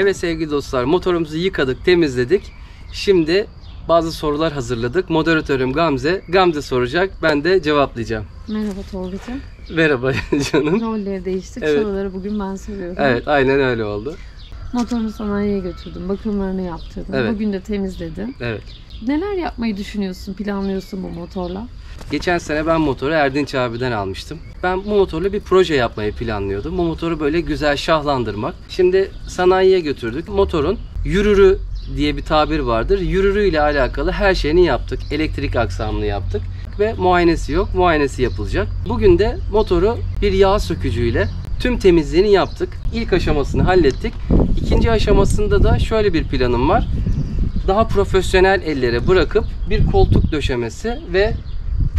Evet sevgili dostlar, motorumuzu yıkadık, temizledik. Şimdi bazı sorular hazırladık. Moderatörüm Gamze. Gamze soracak, ben de cevaplayacağım. Merhaba Tolga'cığım. Merhaba canım. Rolleri değiştik. Evet. Soruları bugün ben soruyorum. Evet, aynen öyle oldu. Motorunu sanayiye götürdüm. Bakımlarını yaptırdım. Evet. Bugün de temizledim. Evet. Neler yapmayı düşünüyorsun, planlıyorsun bu motorla? Geçen sene ben motoru Erdinç abiden almıştım. Ben bu motorla bir proje yapmayı planlıyordum. Bu motoru böyle güzel şahlandırmak. Şimdi sanayiye götürdük. Motorun yürürü diye bir tabir vardır. Yürürü ile alakalı her şeyini yaptık. Elektrik aksamını yaptık ve muayenesi yok. Muayenesi yapılacak. Bugün de motoru bir yağ sökücüyle tüm temizliğini yaptık. İlk aşamasını hallettik. İkinci aşamasında da şöyle bir planım var. Daha profesyonel ellere bırakıp bir koltuk döşemesi ve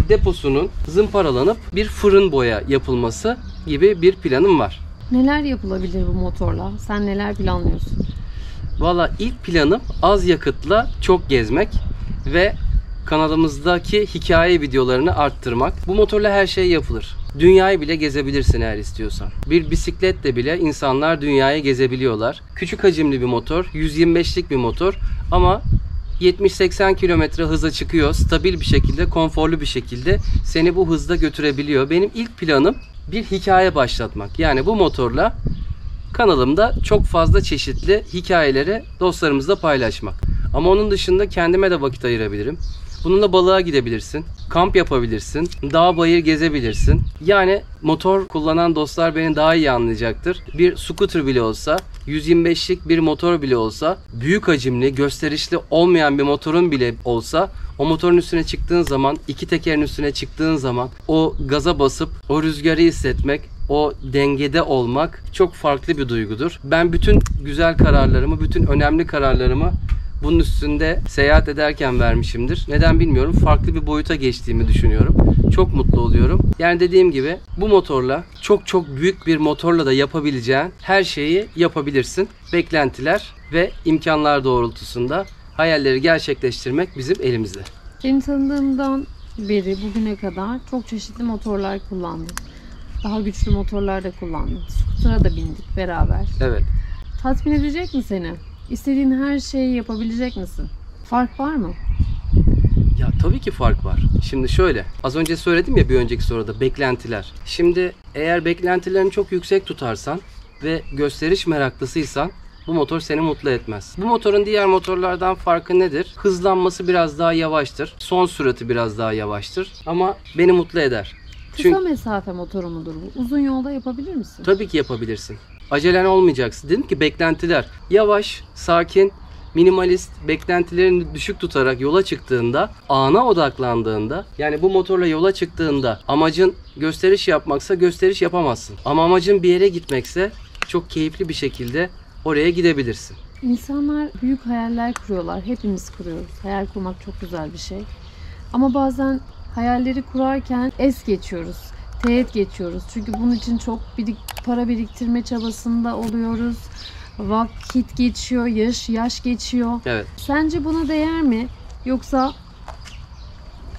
deposunun zımparalanıp bir fırın boya yapılması gibi bir planım var. Neler yapılabilir bu motorla? Sen neler planlıyorsun? Valla ilk planım az yakıtla çok gezmek ve kanalımızdaki hikaye videolarını arttırmak. Bu motorla her şey yapılır. Dünyayı bile gezebilirsin eğer istiyorsan. Bir bisikletle bile insanlar dünyayı gezebiliyorlar. Küçük hacimli bir motor, 125'lik bir motor ama 70-80 kilometre hıza çıkıyor. Stabil bir şekilde, konforlu bir şekilde seni bu hızda götürebiliyor. Benim ilk planım bir hikaye başlatmak. Yani bu motorla kanalımda çok fazla çeşitli hikayeleri dostlarımızla paylaşmak. Ama onun dışında kendime de vakit ayırabilirim. Bununla balığa gidebilirsin, kamp yapabilirsin, dağ bayır gezebilirsin. Yani motor kullanan dostlar beni daha iyi anlayacaktır. Bir scooter bile olsa, 125'lik bir motor bile olsa, büyük hacimli, gösterişli olmayan bir motorun bile olsa, o motorun üstüne çıktığın zaman, iki tekerin üstüne çıktığın zaman o gaza basıp o rüzgarı hissetmek, o dengede olmak çok farklı bir duygudur. Ben bütün güzel kararlarımı, bütün önemli kararlarımı bunun üstünde seyahat ederken vermişimdir. Neden bilmiyorum. Farklı bir boyuta geçtiğimi düşünüyorum. Çok mutlu oluyorum. Yani dediğim gibi bu motorla çok büyük bir motorla da yapabileceğin her şeyi yapabilirsin. Beklentiler ve imkanlar doğrultusunda hayalleri gerçekleştirmek bizim elimizde. Seni tanıdığımdan beri bugüne kadar çok çeşitli motorlar kullandım. Daha güçlü motorlar da kullandım. Scooter'a da bindik beraber. Evet. Tatmin edecek mi seni? İstediğin her şeyi yapabilecek misin? Fark var mı? Ya tabii ki fark var. Şimdi şöyle, az önce söyledim ya bir önceki soruda, beklentiler. Şimdi eğer beklentilerini çok yüksek tutarsan ve gösteriş meraklısıysan bu motor seni mutlu etmez. Bu motorun diğer motorlardan farkı nedir? Hızlanması biraz daha yavaştır. Son sürati biraz daha yavaştır. Ama beni mutlu eder. Kısa mesafe motoru mudur bu? Uzun yolda yapabilir misin? Tabii ki yapabilirsin. Acelen olmayacaksın. Dedim ki beklentiler. Yavaş, sakin, minimalist, beklentilerini düşük tutarak yola çıktığında, ana odaklandığında, yani bu motorla yola çıktığında amacın gösteriş yapmaksa gösteriş yapamazsın. Ama amacın bir yere gitmekse çok keyifli bir şekilde oraya gidebilirsin. İnsanlar büyük hayaller kuruyorlar. Hepimiz kuruyoruz. Hayal kurmak çok güzel bir şey. Ama bazen hayalleri kurarken es geçiyoruz. Teğet geçiyoruz. Çünkü bunun için çok para biriktirme çabasında oluyoruz. Vakit geçiyor, yaş geçiyor. Evet. Sence buna değer mi? Yoksa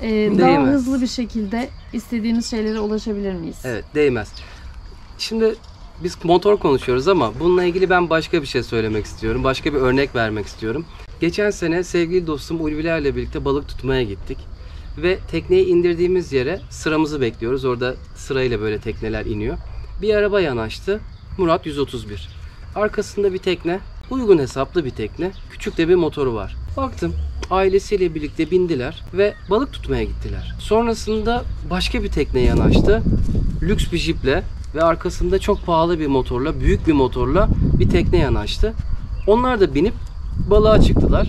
daha hızlı bir şekilde istediğimiz şeylere ulaşabilir miyiz? Evet, değmez. Şimdi biz motor konuşuyoruz ama bununla ilgili ben başka bir şey söylemek istiyorum. Başka bir örnek vermek istiyorum. Geçen sene sevgili dostum Ulviler'le birlikte balık tutmaya gittik. Ve tekneyi indirdiğimiz yere sıramızı bekliyoruz. Orada sırayla böyle tekneler iniyor. Bir araba yanaştı. Murat 131. Arkasında bir tekne. Uygun hesaplı bir tekne. Küçük de bir motoru var. Baktım ailesiyle birlikte bindiler ve balık tutmaya gittiler. Sonrasında başka bir tekne yanaştı. Lüks bir jiple ve arkasında çok pahalı bir motorla, büyük bir motorla bir tekne yanaştı. Onlar da binip balığa çıktılar.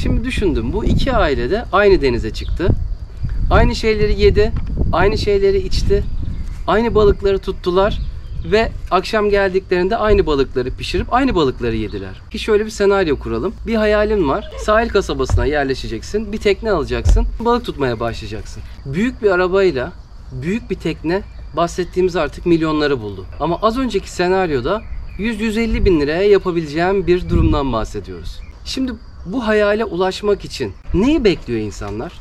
Şimdi düşündüm, bu iki aile de aynı denize çıktı. Aynı şeyleri yedi, aynı şeyleri içti, aynı balıkları tuttular ve akşam geldiklerinde aynı balıkları pişirip aynı balıkları yediler. Ki şöyle bir senaryo kuralım. Bir hayalin var, sahil kasabasına yerleşeceksin, bir tekne alacaksın, balık tutmaya başlayacaksın. Büyük bir arabayla, büyük bir tekne bahsettiğimiz artık milyonları buldu. Ama az önceki senaryoda 100-150 bin liraya yapabileceğim bir durumdan bahsediyoruz. Şimdi bu hayale ulaşmak için neyi bekliyor insanlar?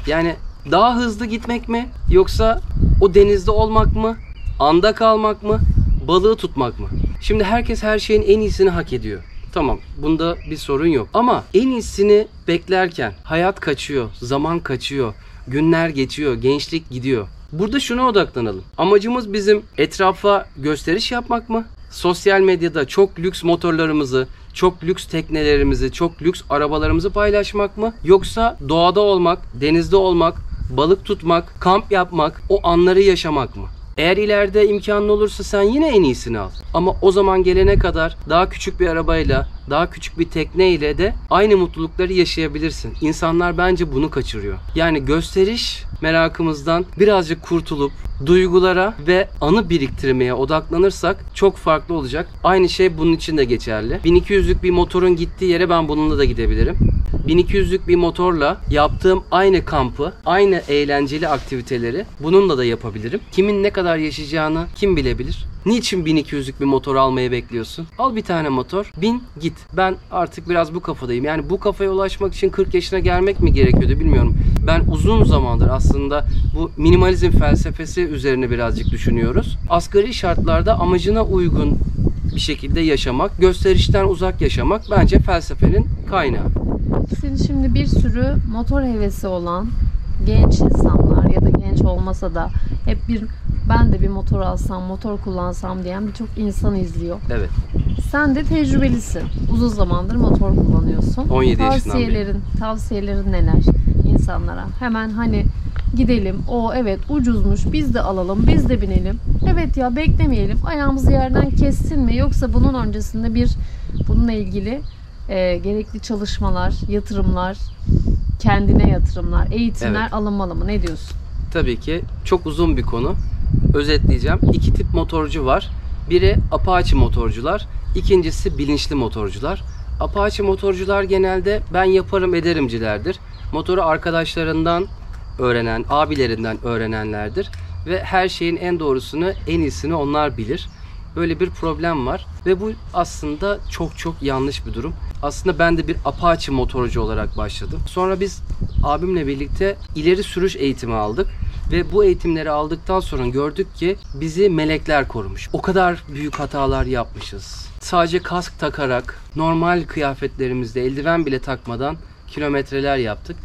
Yani daha hızlı gitmek mi? Yoksa o denizde olmak mı? Anda kalmak mı? Balığı tutmak mı? Şimdi herkes her şeyin en iyisini hak ediyor. Tamam, bunda bir sorun yok. Ama en iyisini beklerken hayat kaçıyor, zaman kaçıyor, günler geçiyor, gençlik gidiyor. Burada şuna odaklanalım. Amacımız bizim etrafa gösteriş yapmak mı? Sosyal medyada çok lüks motorlarımızı, çok lüks teknelerimizi, çok lüks arabalarımızı paylaşmak mı? Yoksa doğada olmak, denizde olmak, balık tutmak, kamp yapmak, o anları yaşamak mı? Eğer ileride imkanın olursa sen yine en iyisini al. Ama o zaman gelene kadar daha küçük bir arabayla, daha küçük bir tekneyle de aynı mutlulukları yaşayabilirsin. İnsanlar bence bunu kaçırıyor. Yani gösteriş merakımızdan birazcık kurtulup duygulara ve anı biriktirmeye odaklanırsak çok farklı olacak. Aynı şey bunun için de geçerli. 1200'lük bir motorun gittiği yere ben bununla da gidebilirim. 1200'lük bir motorla yaptığım aynı kampı, aynı eğlenceli aktiviteleri bununla da yapabilirim. Kimin ne kadar yaşayacağını kim bilebilir? Niçin 1200'lük bir motor almayı bekliyorsun? Al bir tane motor, bin git. Ben artık biraz bu kafadayım. Yani bu kafaya ulaşmak için 40 yaşına gelmek mi gerekiyordu bilmiyorum. Ben uzun zamandır aslında bu minimalizm felsefesi üzerine birazcık düşünüyoruz. Asgari şartlarda amacına uygun bir şekilde yaşamak, gösterişten uzak yaşamak bence felsefenin kaynağı. Senin şimdi bir sürü motor hevesi olan genç insanlar ya da genç olmasa da hep ben de bir motor alsam, motor kullansam diyen birçok insan izliyor. Evet. Sen de tecrübelisin. Uzun zamandır motor kullanıyorsun. 17 yaşından beri. Tavsiyelerin neler insanlara? Hemen hani gidelim, evet ucuzmuş, biz de alalım, biz de binelim. Evet ya, beklemeyelim, ayağımızı yerden kessin mi? Yoksa bunun öncesinde bununla ilgili gerekli çalışmalar, yatırımlar, kendine yatırımlar, eğitimler Evet. alınmalı mı? Ne diyorsun? Tabii ki çok uzun bir konu. Özetleyeceğim. 2 tip motorcu var. Biri Apache motorcular, ikincisi bilinçli motorcular. Apache motorcular genelde ben yaparım ederimcilerdir. Motoru arkadaşlarından öğrenen, abilerinden öğrenenlerdir. Ve her şeyin en doğrusunu, en iyisini onlar bilir. Böyle bir problem var ve bu aslında çok çok yanlış bir durum. Aslında ben de bir Apache motorcu olarak başladım. Sonra biz abimle birlikte ileri sürüş eğitimi aldık. Ve bu eğitimleri aldıktan sonra gördük ki bizi melekler korumuş. O kadar büyük hatalar yapmışız. Sadece kask takarak, normal kıyafetlerimizde eldiven bile takmadan kilometreler yaptık.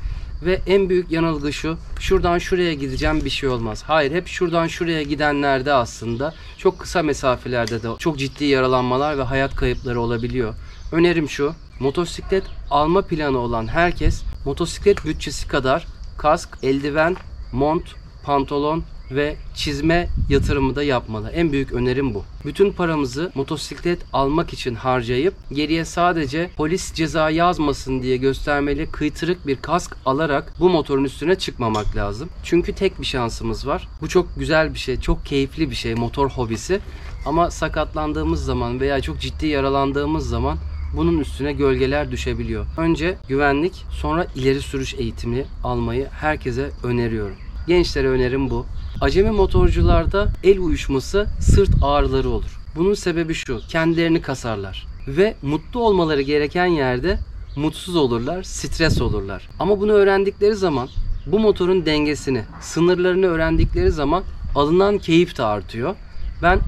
Ve en büyük yanılgı şu: şuradan şuraya gideceğim, bir şey olmaz. Hayır, hep şuradan şuraya gidenlerde aslında çok kısa mesafelerde de çok ciddi yaralanmalar ve hayat kayıpları olabiliyor. Önerim şu: motosiklet alma planı olan herkes motosiklet bütçesi kadar kask, eldiven, mont, pantolon ve çizme yatırımı da yapmalı. En büyük önerim bu. Bütün paramızı motosiklet almak için harcayıp geriye sadece polis ceza yazmasın diye göstermeli kıytırık bir kask alarak bu motorun üstüne çıkmamak lazım. Çünkü tek bir şansımız var. Bu çok güzel bir şey, çok keyifli bir şey, motor hobisi. Ama sakatlandığımız zaman veya çok ciddi yaralandığımız zaman bunun üstüne gölgeler düşebiliyor. Önce güvenlik, sonra ileri sürüş eğitimi almayı herkese öneriyorum. Gençlere önerim bu. Acemi motorcularda el uyuşması, sırt ağrıları olur. Bunun sebebi şu: kendilerini kasarlar. Ve mutlu olmaları gereken yerde mutsuz olurlar, stres olurlar. Ama bunu öğrendikleri zaman, bu motorun dengesini, sınırlarını öğrendikleri zaman alınan keyif de artıyor. Ben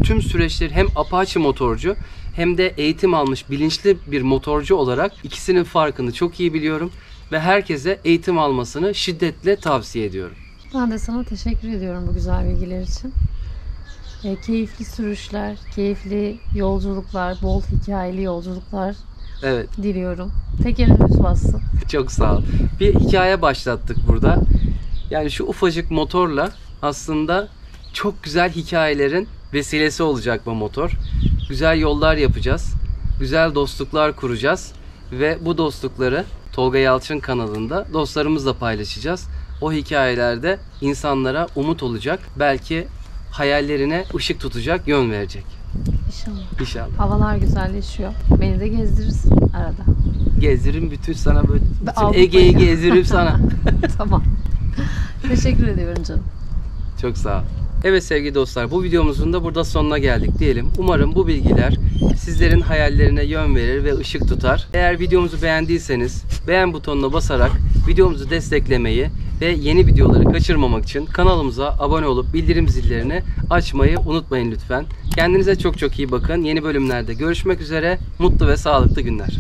tüm süreçleri hem Apache motorcu hem de eğitim almış bilinçli bir motorcu olarak ikisinin farkını çok iyi biliyorum. Ve herkese eğitim almasını şiddetle tavsiye ediyorum. Ben de sana teşekkür ediyorum bu güzel bilgiler için. Keyifli sürüşler, keyifli yolculuklar, bol hikayeli yolculuklar Evet. diliyorum. Tekeriniz bassın. Çok sağ ol. Bir hikaye başlattık burada. Yani şu ufacık motorla aslında çok güzel hikayelerin vesilesi olacak bu motor. Güzel yollar yapacağız. Güzel dostluklar kuracağız. Ve bu dostlukları Tolga Yalçın kanalında dostlarımızla paylaşacağız. O hikayelerde insanlara umut olacak. Belki hayallerine ışık tutacak, yön verecek. İnşallah. İnşallah. Havalar güzelleşiyor. Beni de gezdirirsin arada. Gezdiririm bütün sana böyle. Bütün Avrupa'yı. Ege'yi gezdiririm sana. Tamam. Teşekkür ediyorum canım. Çok sağ ol. Evet sevgili dostlar, bu videomuzun da burada sonuna geldik diyelim. Umarım bu bilgiler sizlerin hayallerine yön verir ve ışık tutar. Eğer videomuzu beğendiyseniz beğen butonuna basarak videomuzu desteklemeyi ve yeni videoları kaçırmamak için kanalımıza abone olup bildirim zillerini açmayı unutmayın lütfen. Kendinize çok çok iyi bakın. Yeni bölümlerde görüşmek üzere. Mutlu ve sağlıklı günler.